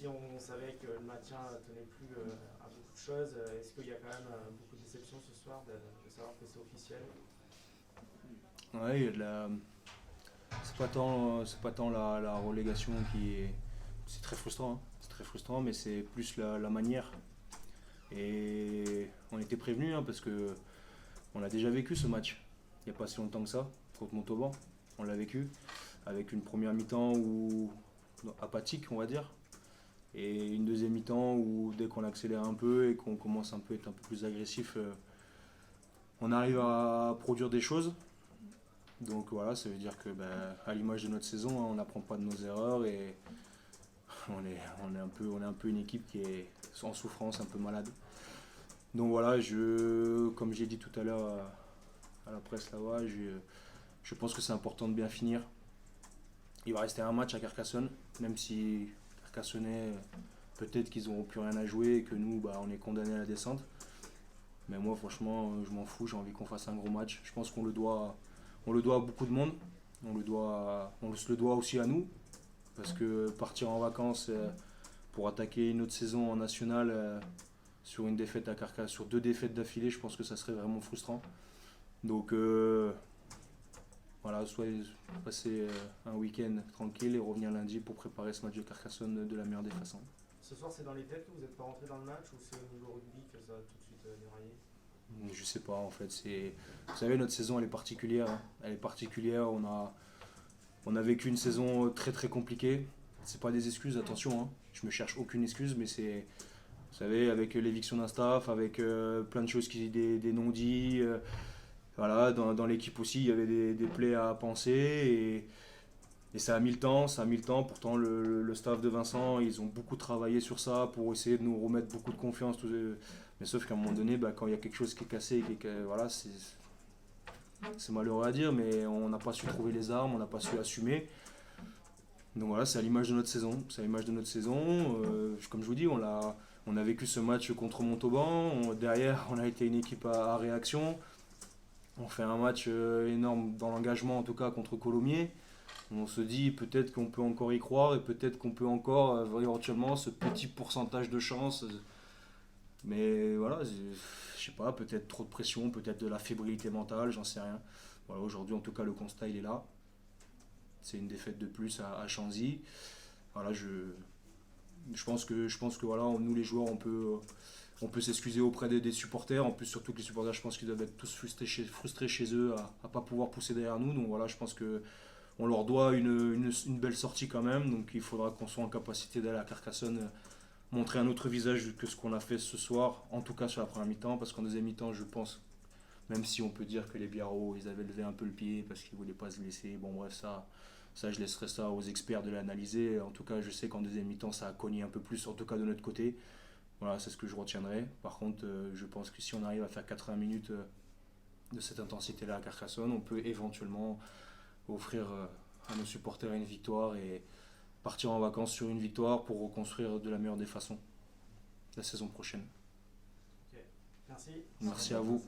si on savait que le maintien tenait plus à beaucoup de choses, est-ce qu'il y a quand même beaucoup de déception ce soir de savoir que c'est officiel? Ouais, il y a de la... c'est pas tant la relégation qui est. C'est très frustrant, hein. C'est très frustrant, mais c'est plus la manière. Et on était prévenus, hein, parce que on a déjà vécu ce match. Il n'y a pas si longtemps que ça, contre Montauban. On l'a vécu avec une première mi-temps où apathique, on va dire, et une deuxième mi-temps où dès qu'on accélère un peu et qu'on commence un peu à être un peu plus agressif, on arrive à produire des choses. Donc voilà, ça veut dire que à l'image de notre saison, hein, on n'apprend pas de nos erreurs et on est un peu une équipe qui est en souffrance, un peu malade. Donc voilà, comme j'ai dit tout à l'heure à la presse là-bas, je pense que c'est important de bien finir. Il va rester un match à Carcassonne, même si Carcassonnais, peut-être qu'ils n'auront plus rien à jouer et que nous, on est condamnés à la descente. Mais moi, franchement, je m'en fous, j'ai envie qu'on fasse un gros match. Je pense on le doit à beaucoup de monde. On se le doit aussi à nous. Parce que partir en vacances pour attaquer une autre saison en nationale sur une défaite à Carcassonne, sur deux défaites d'affilée, je pense que ça serait vraiment frustrant. Donc voilà, soit passer un week-end tranquille et revenir lundi pour préparer ce match de Carcassonne de la meilleure des façons. Ce soir, c'est dans les têtes que vous n'êtes pas rentré dans le match ou c'est au niveau rugby que ça a tout de suite déraillé? Je sais pas en fait. Vous savez, notre saison elle est particulière, hein. Elle est particulière. On a vécu une saison très très compliquée. C'est pas des excuses, attention, hein. Je me cherche aucune excuse, mais c'est, vous savez, avec l'éviction d'un staff, avec plein de choses des non-dits. Voilà, dans l'équipe aussi, il y avait des plaies à penser et ça a mis le temps, ça a mis le temps. Pourtant, le staff de Vincent, ils ont beaucoup travaillé sur ça pour essayer de nous remettre beaucoup de confiance. Mais sauf qu'à un moment donné, quand il y a quelque chose qui est cassé, voilà, c'est malheureux à dire, mais on n'a pas su trouver les armes, on n'a pas su assumer. Donc voilà, c'est à l'image de notre saison. C'est à l'image de notre saison. Comme je vous dis, on a vécu ce match contre Montauban. Derrière, on a été une équipe à réaction. On fait un match énorme dans l'engagement, en tout cas contre Colomiers. On se dit peut-être qu'on peut encore y croire et peut-être qu'on peut encore éventuellement ce petit pourcentage de chance. Mais voilà, je sais pas, peut-être trop de pression, peut-être de la fébrilité mentale, j'en sais rien. Voilà, aujourd'hui en tout cas le constat il est là. C'est une défaite de plus à Chanzy. Voilà, je pense que voilà, nous les joueurs on peut s'excuser auprès des supporters. En plus surtout que les supporters je pense qu'ils doivent être tous frustrés chez eux à ne pas pouvoir pousser derrière nous. Donc voilà, je pense que on leur doit une belle sortie quand même. Donc il faudra qu'on soit en capacité d'aller à Carcassonne montrer un autre visage que ce qu'on a fait ce soir, en tout cas sur la première mi-temps, parce qu'en deuxième mi-temps, je pense, même si on peut dire que les Biarros, ils avaient levé un peu le pied parce qu'ils ne voulaient pas se blesser, bon bref, ça, je laisserai ça aux experts de l'analyser. En tout cas, je sais qu'en deuxième mi-temps, ça a cogné un peu plus, en tout cas de notre côté. Voilà, c'est ce que je retiendrai. Par contre, je pense que si on arrive à faire 80 minutes de cette intensité-là à Carcassonne, on peut éventuellement offrir à nos supporters une victoire et partir en vacances sur une victoire pour reconstruire de la meilleure des façons la saison prochaine. Ok, merci. Merci à vous.